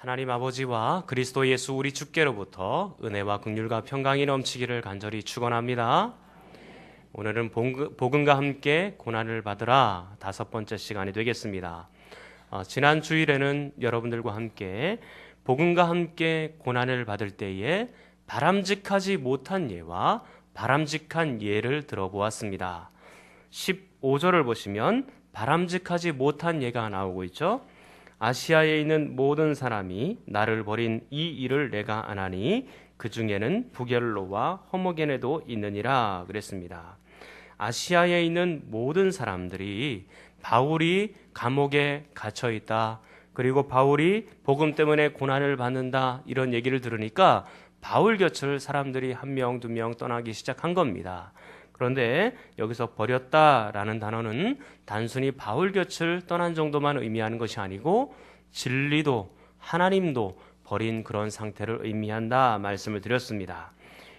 하나님 아버지와 그리스도 예수 우리 주께로부터 은혜와 긍휼과 평강이 넘치기를 간절히 축원합니다. 오늘은 복음과 함께 고난을 받으라 5번째 시간이 되겠습니다. 지난 주일에는 여러분들과 함께 복음과 함께 고난을 받을 때에 바람직하지 못한 예와 바람직한 예를 들어보았습니다. 15절을 보시면 바람직하지 못한 예가 나오고 있죠. 아시아에 있는 모든 사람이 나를 버린 이 일을 내가 안하니 그 중에는 부겔로와 허모게네도 있느니라 그랬습니다. 아시아에 있는 모든 사람들이 바울이 감옥에 갇혀 있다, 그리고 바울이 복음 때문에 고난을 받는다, 이런 얘기를 들으니까 바울 곁을 사람들이 한 명, 두 명 떠나기 시작한 겁니다. 그런데 여기서 버렸다라는 단어는 단순히 바울 곁을 떠난 정도만 의미하는 것이 아니고 진리도 하나님도 버린 그런 상태를 의미한다 말씀을 드렸습니다.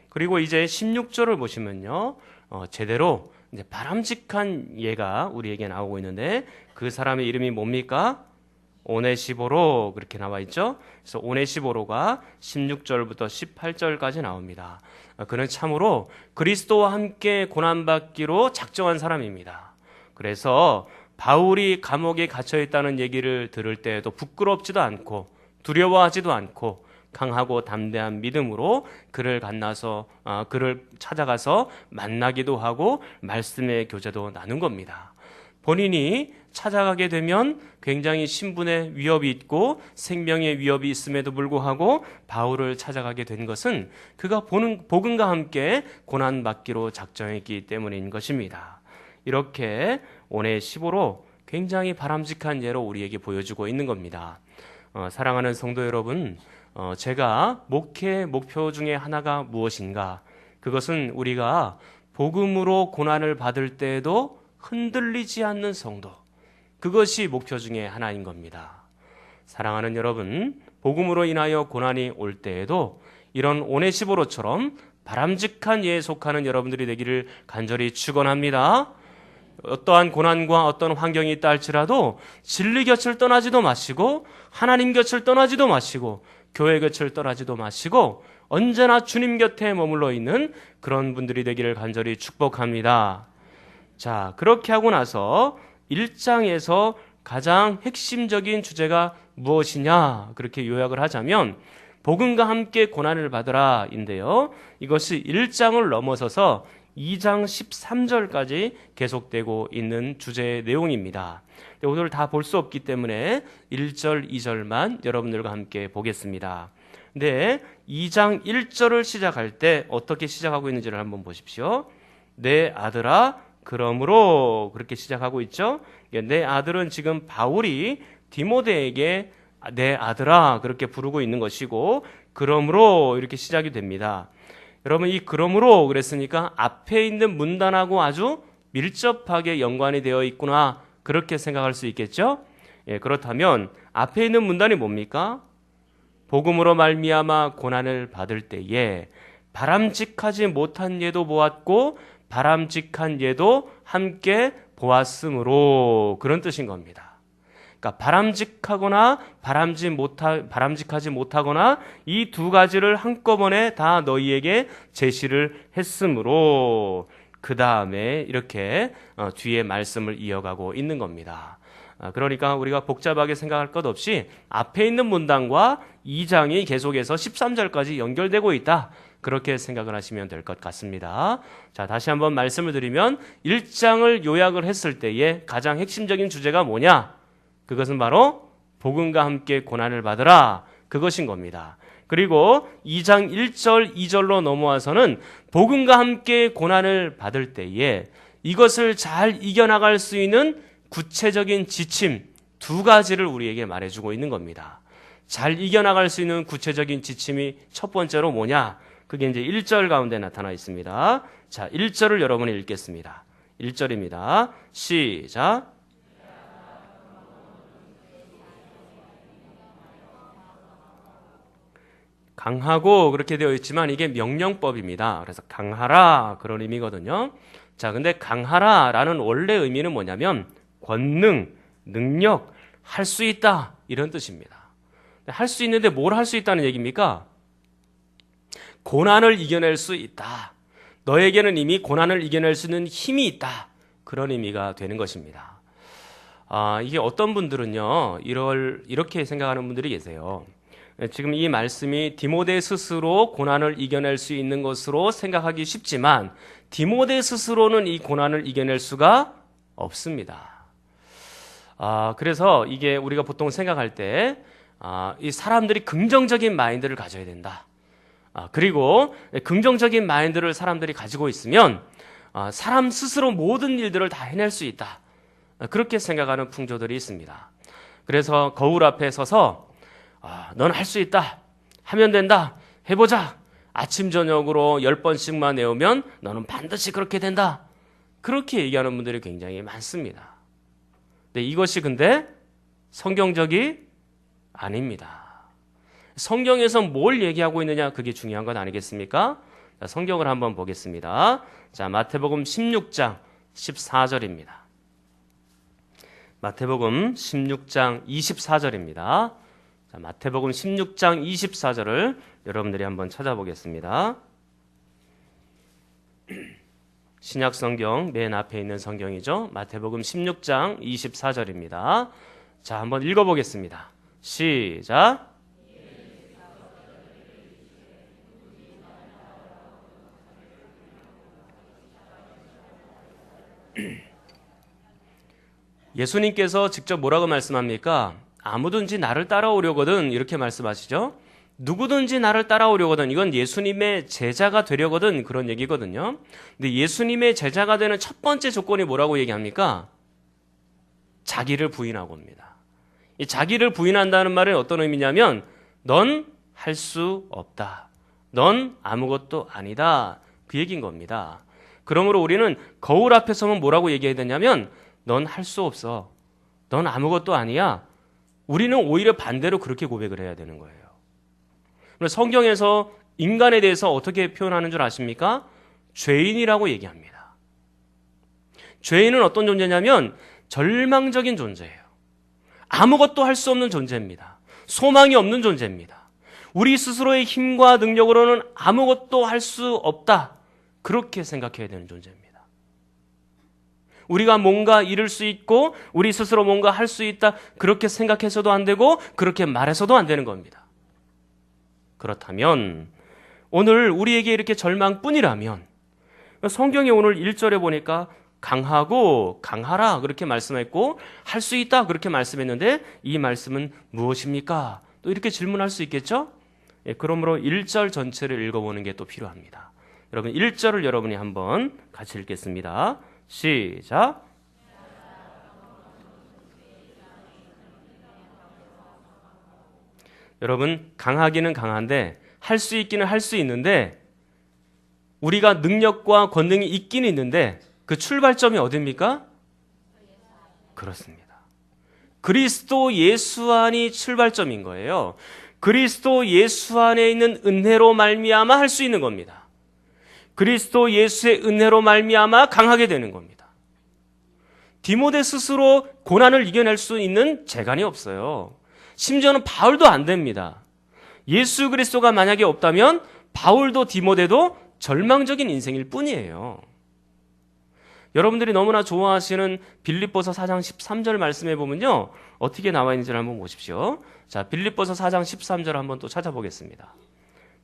그리고 이제 16절을 보시면요, 제대로 이제 바람직한 예가 우리에게 나오고 있는데 그 사람의 이름이 뭡니까? 오네시보로, 그렇게 나와 있죠. 그래서 오네시보로가 16절부터 18절까지 나옵니다. 그는 참으로 그리스도와 함께 고난받기로 작정한 사람입니다. 그래서 바울이 감옥에 갇혀 있다는 얘기를 들을 때에도 부끄럽지도 않고 두려워하지도 않고 강하고 담대한 믿음으로 그를 찾아가서 만나기도 하고 말씀의 교제도 나눈 겁니다. 본인이 찾아가게 되면 굉장히 신분의 위협이 있고 생명의 위협이 있음에도 불구하고 바울을 찾아가게 된 것은 그가 복음과 함께 고난받기로 작정했기 때문인 것입니다. 이렇게 오네시보로 굉장히 바람직한 예로 우리에게 보여주고 있는 겁니다. 사랑하는 성도 여러분, 제가 목회 목표 중에 하나가 무엇인가? 그것은 우리가 복음으로 고난을 받을 때에도 흔들리지 않는 성도, 그것이 목표 중에 하나인 겁니다. 사랑하는 여러분, 복음으로 인하여 고난이 올 때에도 이런 오네시보로처럼 바람직한 예에 속하는 여러분들이 되기를 간절히 축원합니다. 어떠한 고난과 어떤 환경이 있다 할지라도 진리 곁을 떠나지도 마시고 하나님 곁을 떠나지도 마시고 교회 곁을 떠나지도 마시고 언제나 주님 곁에 머물러 있는 그런 분들이 되기를 간절히 축복합니다. 자, 그렇게 하고 나서 1장에서 가장 핵심적인 주제가 무엇이냐, 그렇게 요약을 하자면 복음과 함께 고난을 받으라 인데요, 이것이 1장을 넘어서서 2장 13절까지 계속되고 있는 주제의 내용입니다. 오늘 다 볼 수 없기 때문에 1절, 2절만 여러분들과 함께 보겠습니다. 근데 2장 1절을 시작할 때 어떻게 시작하고 있는지를 한번 보십시오. 내 아들아, 그러므로, 그렇게 시작하고 있죠. 내 아들은 지금 바울이 디모데에게 내 아들아 그렇게 부르고 있는 것이고, 그러므로 이렇게 시작이 됩니다. 여러분, 이 그러므로 그랬으니까 앞에 있는 문단하고 아주 밀접하게 연관이 되어 있구나, 그렇게 생각할 수 있겠죠. 그렇다면 앞에 있는 문단이 뭡니까? 복음으로 말미암아 고난을 받을 때에 바람직하지 못한 예도 보았고 바람직한 예도 함께 보았으므로, 그런 뜻인 겁니다. 그러니까 바람직하거나 바람직하지 못하거나 이 두 가지를 한꺼번에 다 너희에게 제시를 했으므로, 그 다음에 이렇게 뒤에 말씀을 이어가고 있는 겁니다. 그러니까 우리가 복잡하게 생각할 것 없이 앞에 있는 문단과 2장이 계속해서 13절까지 연결되고 있다, 그렇게 생각을 하시면 될 것 같습니다. 자, 다시 한번 말씀을 드리면 1장을 요약을 했을 때에 가장 핵심적인 주제가 뭐냐? 그것은 바로 복음과 함께 고난을 받으라, 그것인 겁니다. 그리고 2장 1절, 2절로 넘어와서는 복음과 함께 고난을 받을 때에 이것을 잘 이겨나갈 수 있는 구체적인 지침 2가지를 우리에게 말해주고 있는 겁니다. 잘 이겨나갈 수 있는 구체적인 지침이 첫 번째로 뭐냐? 그게 이제 1절 가운데 나타나 있습니다. 자, 1절을 여러분이 읽겠습니다. 1절입니다. 시작. 강하고 그렇게 되어 있지만 이게 명령법입니다. 그래서 강하라, 그런 의미거든요. 자, 근데 강하라라는 원래 의미는 뭐냐면 권능, 능력, 할 수 있다, 이런 뜻입니다. 할 수 있는데 뭘 할 수 있다는 얘기입니까? 고난을 이겨낼 수 있다. 너에게는 이미 고난을 이겨낼 수 있는 힘이 있다. 그런 의미가 되는 것입니다. 이게 어떤 분들은요, 이렇게 생각하는 분들이 계세요. 지금 이 말씀이 디모데 스스로 고난을 이겨낼 수 있는 것으로 생각하기 쉽지만 디모데 스스로는 이 고난을 이겨낼 수가 없습니다. 그래서 이게 우리가 보통 생각할 때 이 사람들이 긍정적인 마인드를 가져야 된다. 그리고 긍정적인 마인드를 사람들이 가지고 있으면 사람 스스로 모든 일들을 다 해낼 수 있다. 그렇게 생각하는 풍조들이 있습니다. 그래서 거울 앞에 서서 넌 할 수 있다. 하면 된다. 해보자. 아침 저녁으로 10번씩만 외우면 너는 반드시 그렇게 된다. 그렇게 얘기하는 분들이 굉장히 많습니다. 이것이 근데 성경적이 아닙니다. 성경에서 뭘 얘기하고 있느냐, 그게 중요한 건 아니겠습니까? 자, 성경을 한번 보겠습니다. 자, 마태복음 16장 14절입니다. 마태복음 16장 24절입니다. 자, 마태복음 16장 24절을 여러분들이 한번 찾아보겠습니다. 신약 성경 맨 앞에 있는 성경이죠. 마태복음 16장 24절입니다. 자, 한번 읽어보겠습니다. 시작. 예수님께서 직접 뭐라고 말씀합니까? 아무든지 나를 따라오려거든, 이렇게 말씀하시죠. 누구든지 나를 따라오려거든, 이건 예수님의 제자가 되려거든, 그런 얘기거든요. 근데 예수님의 제자가 되는 첫 번째 조건이 뭐라고 얘기합니까? 자기를 부인하고 옵니다. 이 자기를 부인한다는 말은 어떤 의미냐면 넌 할 수 없다. 넌 아무것도 아니다. 그 얘기인 겁니다. 그러므로 우리는 거울 앞에 서면 뭐라고 얘기해야 되냐면 넌 할 수 없어. 넌 아무것도 아니야. 우리는 오히려 반대로 그렇게 고백을 해야 되는 거예요. 성경에서 인간에 대해서 어떻게 표현하는 줄 아십니까? 죄인이라고 얘기합니다. 죄인은 어떤 존재냐면 절망적인 존재예요. 아무것도 할 수 없는 존재입니다. 소망이 없는 존재입니다. 우리 스스로의 힘과 능력으로는 아무것도 할 수 없다. 그렇게 생각해야 되는 존재입니다. 우리가 뭔가 이룰 수 있고 우리 스스로 뭔가 할 수 있다. 그렇게 생각해서도 안 되고 그렇게 말해서도 안 되는 겁니다. 그렇다면 오늘 우리에게 이렇게 절망뿐이라면 성경에 오늘 1절에 보니까 강하고 강하라 그렇게 말씀했고 할 수 있다 그렇게 말씀했는데 이 말씀은 무엇입니까? 또 이렇게 질문할 수 있겠죠? 그러므로 1절 전체를 읽어보는 게 또 필요합니다. 여러분 1절을 여러분이 한번 같이 읽겠습니다. 시작. 여러분 강하기는 강한데 할 수 있기는 할 수 있는데 우리가 능력과 권능이 있긴 있는데 그 출발점이 어디입니까? 그렇습니다. 그리스도 예수 안이 출발점인 거예요. 그리스도 예수 안에 있는 은혜로 말미암아 할 수 있는 겁니다. 그리스도 예수의 은혜로 말미암아 강하게 되는 겁니다. 디모데 스스로 고난을 이겨낼 수 있는 재간이 없어요. 심지어는 바울도 안 됩니다. 예수 그리스도가 만약에 없다면 바울도 디모데도 절망적인 인생일 뿐이에요. 여러분들이 너무나 좋아하시는 빌립보서 4장 13절 말씀해 보면요. 어떻게 나와 있는지를 한번 보십시오. 자, 빌립보서 4장 13절 한번 또 찾아보겠습니다.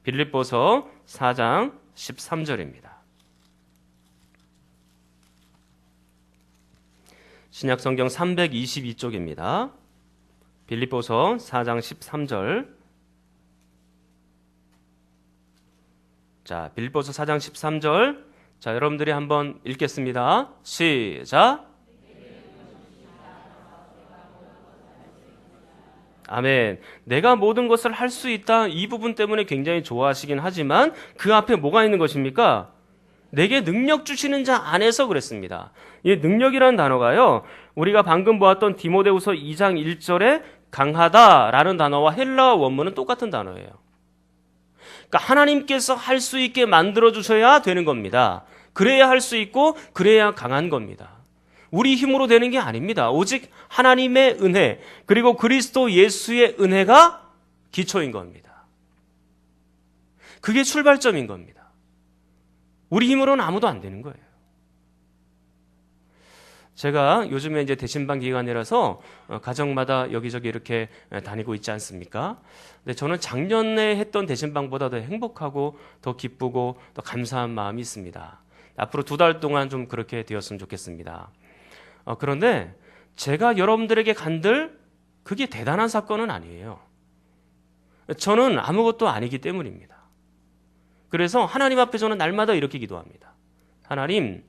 빌립보서 4장 13절입니다. 신약성경 322쪽입니다. 빌립보서 4장 13절. 자, 빌립보서 4장 13절. 자, 여러분들이 한번 읽겠습니다. 시작. 아멘. 내가 모든 것을 할 수 있다. 이 부분 때문에 굉장히 좋아하시긴 하지만 그 앞에 뭐가 있는 것입니까? 내게 능력 주시는 자 안에서 그랬습니다. 이 능력이라는 단어가요. 우리가 방금 보았던 디모데후서 2장 1절에 강하다라는 단어와 헬라어 원문은 똑같은 단어예요. 그러니까 하나님께서 할 수 있게 만들어 주셔야 되는 겁니다. 그래야 할 수 있고 그래야 강한 겁니다. 우리 힘으로 되는 게 아닙니다. 오직 하나님의 은혜 그리고 그리스도 예수의 은혜가 기초인 겁니다. 그게 출발점인 겁니다. 우리 힘으로는 아무도 안 되는 거예요. 제가 요즘에 이제 대신방 기간이라서 가정마다 여기저기 이렇게 다니고 있지 않습니까? 근데 저는 작년에 했던 대신방보다 더 행복하고 더 기쁘고 더 감사한 마음이 있습니다. 앞으로 2달 동안 좀 그렇게 되었으면 좋겠습니다. 그런데 제가 여러분들에게 간들 그게 대단한 사건은 아니에요. 저는 아무것도 아니기 때문입니다. 그래서 하나님 앞에 저는 날마다 이렇게 기도합니다. 하나님,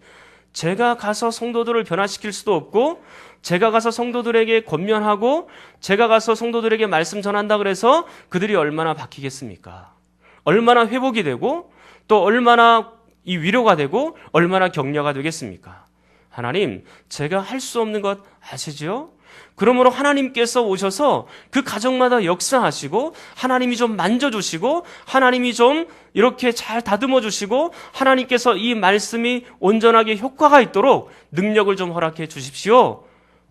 제가 가서 성도들을 변화시킬 수도 없고 제가 가서 성도들에게 권면하고 제가 가서 성도들에게 말씀 전한다 그래서 그들이 얼마나 바뀌겠습니까? 얼마나 회복이 되고 또 얼마나 이 위로가 되고 얼마나 격려가 되겠습니까? 하나님, 제가 할 수 없는 것 아시죠? 그러므로 하나님께서 오셔서 그 가정마다 역사하시고 하나님이 좀 만져주시고 하나님이 좀 이렇게 잘 다듬어 주시고 하나님께서 이 말씀이 온전하게 효과가 있도록 능력을 좀 허락해 주십시오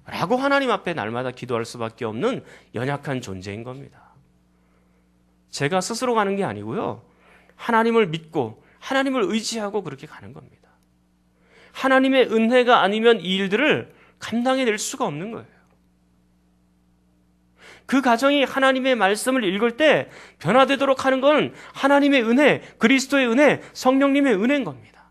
라고 하나님 앞에 날마다 기도할 수밖에 없는 연약한 존재인 겁니다. 제가 스스로 가는 게 아니고요, 하나님을 믿고 하나님을 의지하고 그렇게 가는 겁니다. 하나님의 은혜가 아니면 이 일들을 감당해낼 수가 없는 거예요. 그 가정이 하나님의 말씀을 읽을 때 변화되도록 하는 건 하나님의 은혜, 그리스도의 은혜, 성령님의 은혜인 겁니다.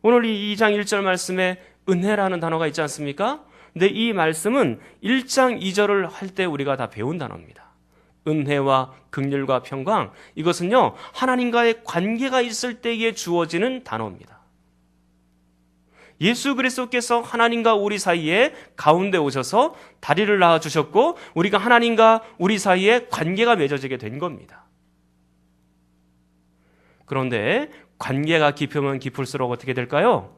오늘 이 2장 1절 말씀에 은혜라는 단어가 있지 않습니까? 근데 이 말씀은 1장 2절을 할 때 우리가 다 배운 단어입니다. 은혜와 긍휼과 평강, 이것은요 하나님과의 관계가 있을 때에 주어지는 단어입니다. 예수 그리스도께서 하나님과 우리 사이에 가운데 오셔서 다리를 낳아주셨고 우리가 하나님과 우리 사이에 관계가 맺어지게 된 겁니다. 그런데 관계가 깊으면 깊을수록 어떻게 될까요?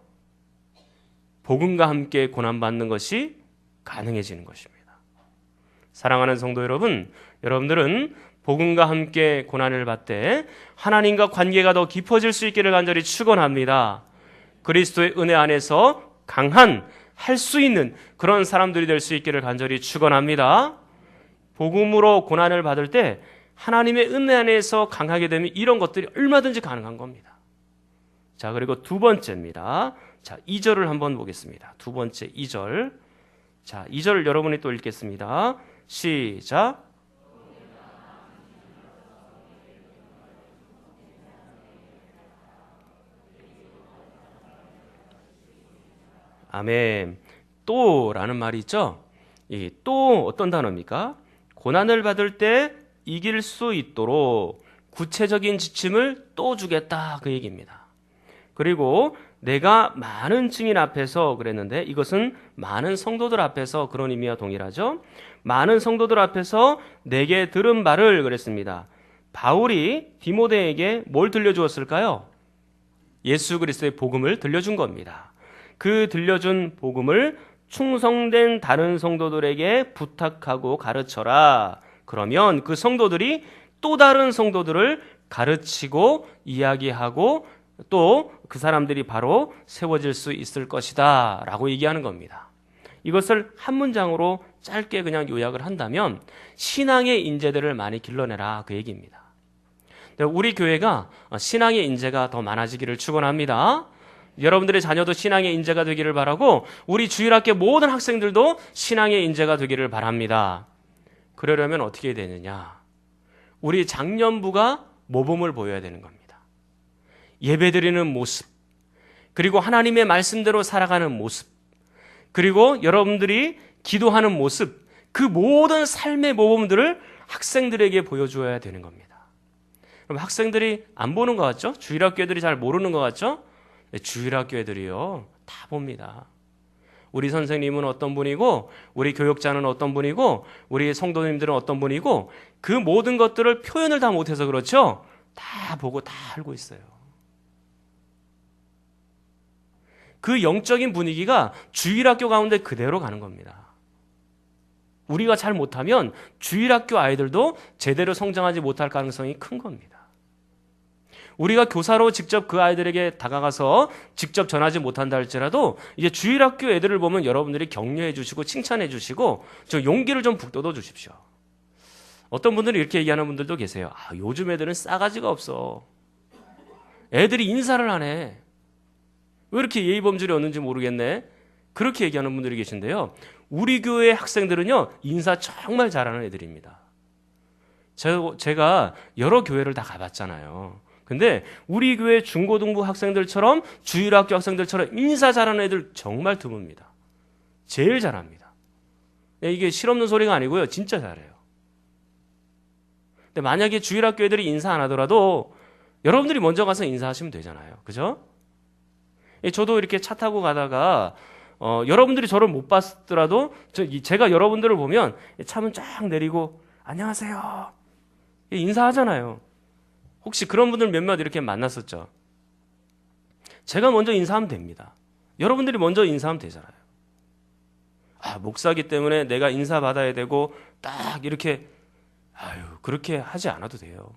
복음과 함께 고난받는 것이 가능해지는 것입니다. 사랑하는 성도 여러분, 여러분들은 복음과 함께 고난을 받되 하나님과 관계가 더 깊어질 수 있기를 간절히 축원합니다. 그리스도의 은혜 안에서 강한, 할 수 있는 그런 사람들이 될 수 있기를 간절히 축원합니다. 복음으로 고난을 받을 때 하나님의 은혜 안에서 강하게 되면 이런 것들이 얼마든지 가능한 겁니다. 자, 그리고 두 번째입니다. 자, 2절을 한번 보겠습니다. 두 번째 2절. 자, 2절 여러분이 또 읽겠습니다. 시작. 아멘. 또라는 말이 있죠. 이 또 어떤 단어입니까? 고난을 받을 때 이길 수 있도록 구체적인 지침을 또 주겠다, 그 얘기입니다. 그리고 내가 많은 증인 앞에서 그랬는데 이것은 많은 성도들 앞에서 그런 의미와 동일하죠. 많은 성도들 앞에서 내게 들은 바를 그랬습니다. 바울이 디모데에게 뭘 들려주었을까요? 예수 그리스도의 복음을 들려준 겁니다. 그 들려준 복음을 충성된 다른 성도들에게 부탁하고 가르쳐라. 그러면 그 성도들이 또 다른 성도들을 가르치고 이야기하고 또 그 사람들이 바로 세워질 수 있을 것이다 라고 얘기하는 겁니다. 이것을 한 문장으로 짧게 그냥 요약을 한다면 신앙의 인재들을 많이 길러내라, 그 얘기입니다. 우리 교회가 신앙의 인재가 더 많아지기를 축원합니다. 여러분들의 자녀도 신앙의 인재가 되기를 바라고 우리 주일학교 모든 학생들도 신앙의 인재가 되기를 바랍니다. 그러려면 어떻게 되느냐? 우리 장년부가 모범을 보여야 되는 겁니다. 예배드리는 모습, 그리고 하나님의 말씀대로 살아가는 모습, 그리고 여러분들이 기도하는 모습, 그 모든 삶의 모범들을 학생들에게 보여줘야 되는 겁니다. 그럼 학생들이 안 보는 것 같죠? 주일학교 애들이 잘 모르는 것 같죠? 주일학교 애들이요, 다 봅니다. 우리 선생님은 어떤 분이고 우리 교육자는 어떤 분이고 우리 성도님들은 어떤 분이고 그 모든 것들을 표현을 다 못해서 그렇죠? 다 보고 다 알고 있어요. 그 영적인 분위기가 주일학교 가운데 그대로 가는 겁니다. 우리가 잘 못하면 주일학교 아이들도 제대로 성장하지 못할 가능성이 큰 겁니다. 우리가 교사로 직접 그 아이들에게 다가가서 직접 전하지 못한다 할지라도 이제 주일학교 애들을 보면 여러분들이 격려해 주시고 칭찬해 주시고 저 용기를 좀 북돋워 주십시오. 어떤 분들은 이렇게 얘기하는 분들도 계세요. 요즘 애들은 싸가지가 없어. 애들이 인사를 안 해. 왜 이렇게 예의 범절이 없는지 모르겠네. 그렇게 얘기하는 분들이 계신데요. 우리 교회 학생들은요, 인사 정말 잘하는 애들입니다. 제가 여러 교회를 다 가봤잖아요. 근데 우리 교회 중고등부 학생들처럼 주일학교 학생들처럼 인사 잘하는 애들 정말 드뭅니다. 제일 잘합니다. 이게 실없는 소리가 아니고요. 진짜 잘해요. 근데 만약에 주일학교 애들이 인사 안 하더라도 여러분들이 먼저 가서 인사하시면 되잖아요. 그죠? 저도 이렇게 차 타고 가다가 여러분들이 저를 못 봤더라도 제가 여러분들을 보면 차문 쫙 내리고 안녕하세요. 인사하잖아요. 혹시 그런 분들 몇몇 이렇게 만났었죠? 제가 먼저 인사하면 됩니다. 여러분들이 먼저 인사하면 되잖아요. 목사기 때문에 내가 인사 받아야 되고 딱 이렇게 그렇게 하지 않아도 돼요.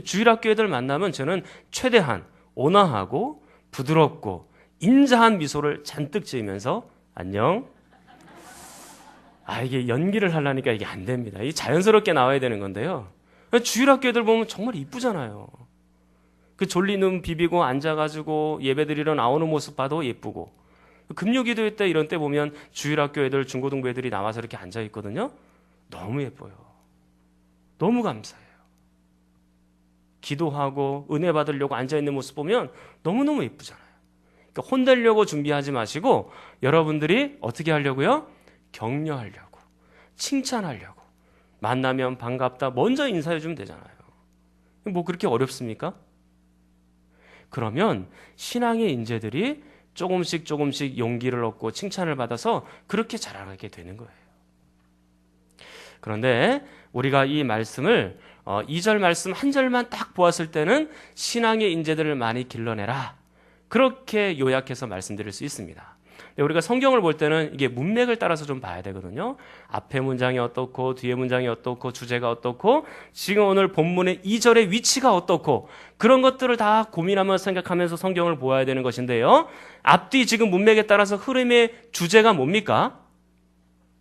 주일학교 애들 만나면 저는 최대한 온화하고 부드럽고 인자한 미소를 잔뜩 지으면서 안녕. 이게 연기를 하려니까 이게 안 됩니다. 이게 자연스럽게 나와야 되는 건데요. 주일학교 애들 보면 정말 이쁘잖아요. 그 졸린 눈 비비고 앉아가지고 예배드리러 나오는 모습 봐도 예쁘고, 금요기도 때 이런 때 보면 주일학교 애들 중고등부 애들이 나와서 이렇게 앉아 있거든요. 너무 예뻐요. 너무 감사해요. 기도하고 은혜 받으려고 앉아 있는 모습 보면 너무너무 예쁘잖아요. 그러니까 혼내려고 준비하지 마시고 여러분들이 어떻게 하려고요? 격려하려고, 칭찬하려고, 만나면 반갑다 먼저 인사해 주면 되잖아요. 뭐 그렇게 어렵습니까? 그러면 신앙의 인재들이 조금씩 용기를 얻고 칭찬을 받아서 그렇게 자라나게 되는 거예요. 그런데 우리가 이 말씀을 2절 말씀 한 절만 딱 보았을 때는 신앙의 인재들을 많이 길러내라, 그렇게 요약해서 말씀드릴 수 있습니다. 우리가 성경을 볼 때는 이게 문맥을 따라서 좀 봐야 되거든요. 앞에 문장이 어떻고 뒤에 문장이 어떻고 주제가 어떻고 지금 오늘 본문의 2절의 위치가 어떻고 그런 것들을 다 고민하면서 생각하면서 성경을 보아야 되는 것인데요. 앞뒤 지금 문맥에 따라서 흐름의 주제가 뭡니까?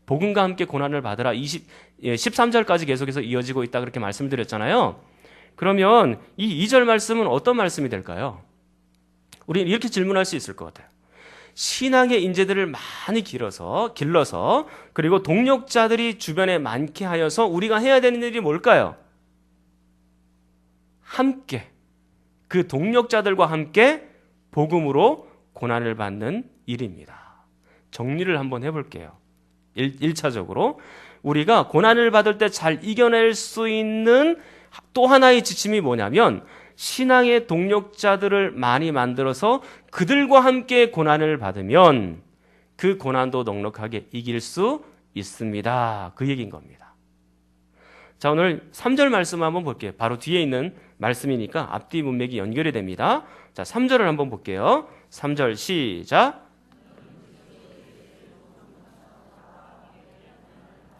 복음과 함께 고난을 받으라. 13절까지 계속해서 이어지고 있다 그렇게 말씀을 드렸잖아요. 그러면 이 2절 말씀은 어떤 말씀이 될까요? 우리는 이렇게 질문할 수 있을 것 같아요. 신앙의 인재들을 많이 길러서 그리고 동력자들이 주변에 많게 하여서 우리가 해야 되는 일이 뭘까요? 함께, 그 동력자들과 함께 복음으로 고난을 받는 일입니다. 정리를 한번 해볼게요. 1차적으로 우리가 고난을 받을 때 잘 이겨낼 수 있는 또 하나의 지침이 뭐냐면 신앙의 동력자들을 많이 만들어서 그들과 함께 고난을 받으면 그 고난도 넉넉하게 이길 수 있습니다. 그 얘기인 겁니다. 자, 오늘 3절 말씀 한번 볼게요. 바로 뒤에 있는 말씀이니까 앞뒤 문맥이 연결이 됩니다. 자, 3절을 한번 볼게요. 3절 시작.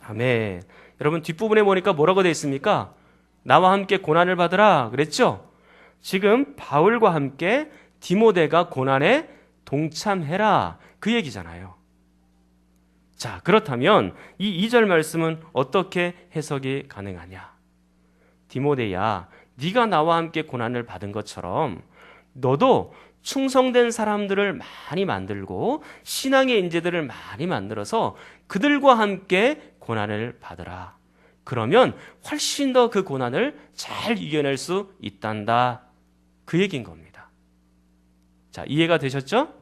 아멘. 여러분 뒷부분에 보니까 뭐라고 되어 있습니까? 나와 함께 고난을 받으라 그랬죠? 지금 바울과 함께 디모데가 고난에 동참해라 그 얘기잖아요. 자, 그렇다면 이 2절 말씀은 어떻게 해석이 가능하냐? 디모데야, 네가 나와 함께 고난을 받은 것처럼 너도 충성된 사람들을 많이 만들고 신앙의 인재들을 많이 만들어서 그들과 함께 고난을 받으라. 그러면 훨씬 더 그 고난을 잘 이겨낼 수 있단다. 그 얘기인 겁니다. 자, 이해가 되셨죠?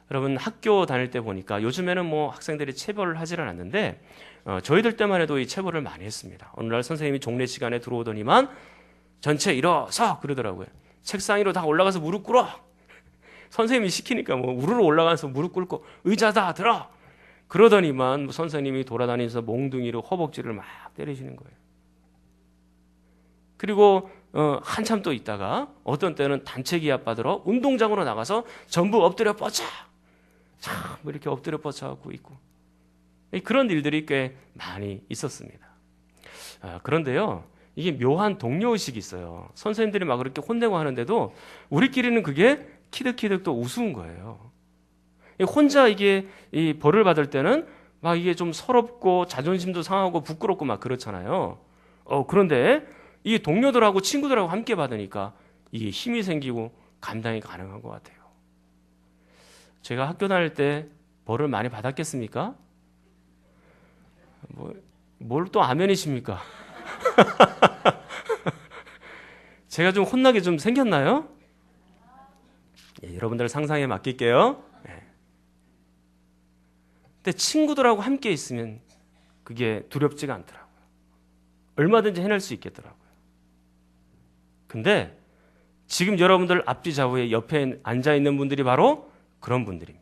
여러분 학교 다닐 때 보니까 요즘에는 뭐 학생들이 체벌을 하지는 않는데 저희들 때만 해도 이 체벌을 많이 했습니다. 어느 날 선생님이 종례 시간에 들어오더니만 전체 일어서 그러더라고요. 책상 위로 다 올라가서 무릎 꿇어. 선생님이 시키니까 뭐 우르르 올라가서 무릎 꿇고 의자다 들어. 그러더니만 선생님이 돌아다니면서 몽둥이로 허벅지를 막 때리시는 거예요. 그리고 한참 또 있다가 어떤 때는 단체 기합 받으러 운동장으로 나가서 전부 엎드려 뻗쳐. 참 이렇게 엎드려 뻗쳐갖고 있고 그런 일들이 꽤 많이 있었습니다. 그런데요, 이게 묘한 동료의식이 있어요. 선생님들이 막 그렇게 혼내고 하는데도 우리끼리는 그게 키득키득 또 우스운 거예요. 혼자 이게 이 벌을 받을 때는 막 이게 좀 서럽고 자존심도 상하고 부끄럽고 막 그렇잖아요. 그런데 이 동료들하고 친구들하고 함께 받으니까 이게 힘이 생기고 감당이 가능한 것 같아요. 제가 학교 다닐 때 벌을 많이 받았겠습니까? 뭘 또 아멘이십니까? 제가 좀 혼나게 좀 생겼나요? 여러분들 상상에 맡길게요. 근데 친구들하고 함께 있으면 그게 두렵지가 않더라고요. 얼마든지 해낼 수 있겠더라고요. 근데 지금 여러분들 앞뒤 좌우에 옆에 앉아있는 분들이 바로 그런 분들입니다.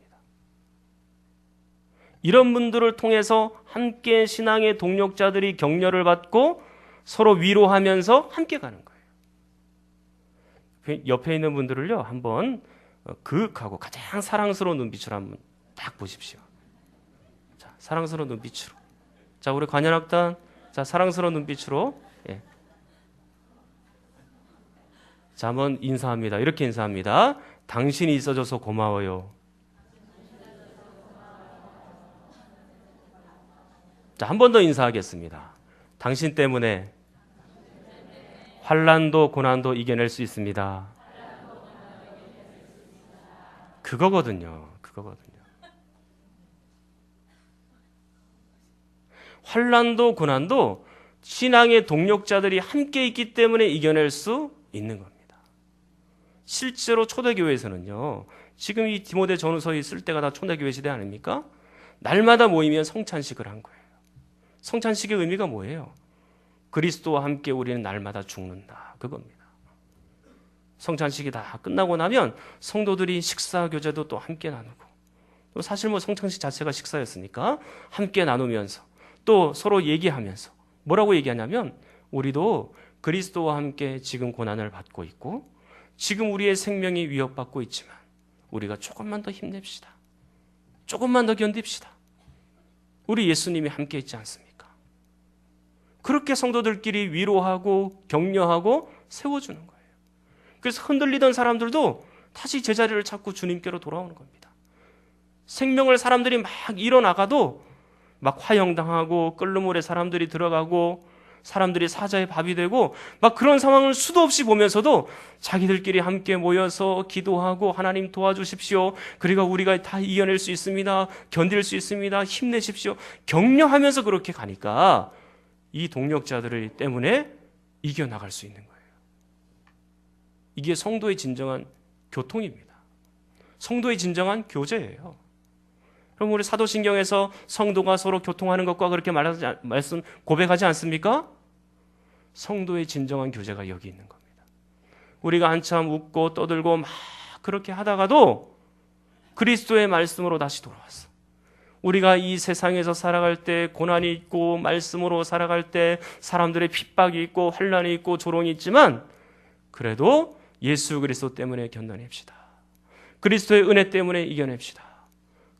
이런 분들을 통해서 함께 신앙의 동력자들이 격려를 받고 서로 위로하면서 함께 가는 거예요. 옆에 있는 분들을요, 한번 그윽하고 가장 사랑스러운 눈빛으로 한번 딱 보십시오. 자, 사랑스러운 눈빛으로. 자, 우리 관현악단, 자, 사랑스러운 눈빛으로. 예. 자, 한번 인사합니다. 이렇게 인사합니다. 당신이 있어줘서 고마워요. 자, 한 번 더 인사하겠습니다. 당신 때문에 환난도 고난도 이겨낼 수 있습니다. 그거거든요. 환난도 고난도 신앙의 동력자들이 함께 있기 때문에 이겨낼 수 있는 겁니다. 실제로 초대교회에서는요, 지금 이 디모데 전후서에 쓸 때가 다 초대교회 시대 아닙니까? 날마다 모이면 성찬식을 한 거예요. 성찬식의 의미가 뭐예요? 그리스도와 함께 우리는 날마다 죽는다. 그겁니다. 성찬식이 다 끝나고 나면 성도들이 식사 교제도 또 함께 나누고, 또 사실 뭐 성찬식 자체가 식사였으니까 함께 나누면서 또 서로 얘기하면서 뭐라고 얘기하냐면, 우리도 그리스도와 함께 지금 고난을 받고 있고 지금 우리의 생명이 위협받고 있지만 우리가 조금만 더 힘냅시다. 조금만 더 견딥시다. 우리 예수님이 함께 있지 않습니까? 그렇게 성도들끼리 위로하고 격려하고 세워주는 거예요. 그래서 흔들리던 사람들도 다시 제자리를 찾고 주님께로 돌아오는 겁니다. 생명을 사람들이 막 일어나가도 막 화형당하고 끓는 물에 사람들이 들어가고 사람들이 사자의 밥이 되고 막 그런 상황을 수도 없이 보면서도 자기들끼리 함께 모여서 기도하고 하나님 도와주십시오. 그리고 우리가 다 이겨낼 수 있습니다. 견딜 수 있습니다. 힘내십시오. 격려하면서 그렇게 가니까 이 동력자들 때문에 이겨나갈 수 있는 거예요. 이게 성도의 진정한 교통입니다. 성도의 진정한 교제예요. 그럼 우리 사도신경에서 성도가 서로 교통하는 것과 그렇게 말씀 고백하지 않습니까? 성도의 진정한 교제가 여기 있는 겁니다. 우리가 한참 웃고 떠들고 막 그렇게 하다가도 그리스도의 말씀으로 다시 돌아왔어. 우리가 이 세상에서 살아갈 때 고난이 있고 말씀으로 살아갈 때 사람들의 핍박이 있고 환난이 있고 조롱이 있지만 그래도 예수 그리스도 때문에 견뎌냅시다. 그리스도의 은혜 때문에 이겨냅시다.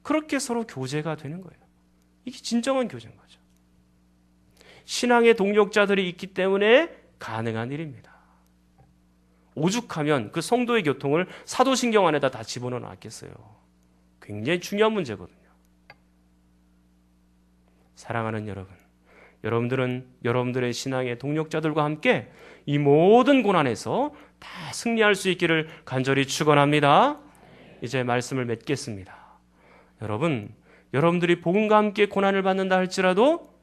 그렇게 서로 교제가 되는 거예요. 이게 진정한 교제인 거죠. 신앙의 동력자들이 있기 때문에 가능한 일입니다. 오죽하면 그 성도의 교통을 사도신경 안에다 다 집어넣어 놨겠어요. 굉장히 중요한 문제거든요. 사랑하는 여러분, 여러분들은 여러분들의 신앙의 동력자들과 함께 이 모든 고난에서 다 승리할 수 있기를 간절히 축원합니다. 이제 말씀을 맺겠습니다. 여러분, 여러분들이 복음과 함께 고난을 받는다 할지라도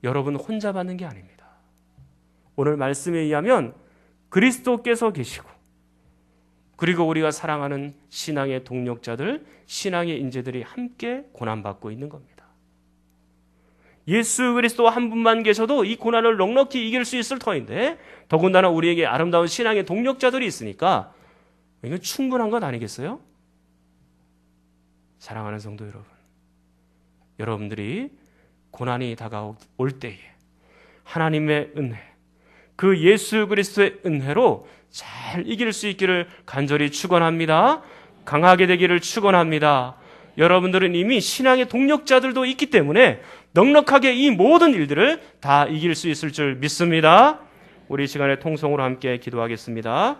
여러분 혼자 받는 게 아닙니다. 오늘 말씀에 의하면 그리스도께서 계시고 그리고 우리가 사랑하는 신앙의 동력자들, 신앙의 인재들이 함께 고난받고 있는 겁니다. 예수 그리스도 한 분만 계셔도 이 고난을 넉넉히 이길 수 있을 터인데 더군다나 우리에게 아름다운 신앙의 동력자들이 있으니까 이건 충분한 건 아니겠어요? 사랑하는 성도 여러분, 여러분들이 고난이 다가올 때에 하나님의 은혜, 그 예수 그리스도의 은혜로 잘 이길 수 있기를 간절히 축원합니다. 강하게 되기를 축원합니다. 여러분들은 이미 신앙의 동력자들도 있기 때문에 넉넉하게 이 모든 일들을 다 이길 수 있을 줄 믿습니다. 우리 시간에 통성으로 함께 기도하겠습니다.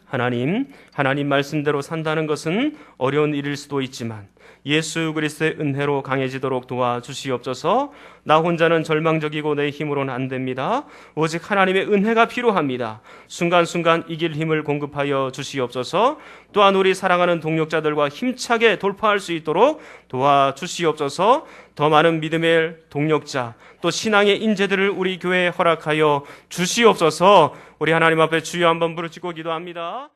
하나님 말씀대로 산다는 것은 어려운 일일 수도 있지만 예수 그리스도의 은혜로 강해지도록 도와주시옵소서. 나 혼자는 절망적이고 내 힘으로는 안 됩니다. 오직 하나님의 은혜가 필요합니다. 순간순간 이길 힘을 공급하여 주시옵소서. 또한 우리 사랑하는 동역자들과 힘차게 돌파할 수 있도록 도와주시옵소서. 더 많은 믿음의 동역자, 또 신앙의 인재들을 우리 교회에 허락하여 주시옵소서. 우리 하나님 앞에 주여 한번 부르짖고 기도합니다.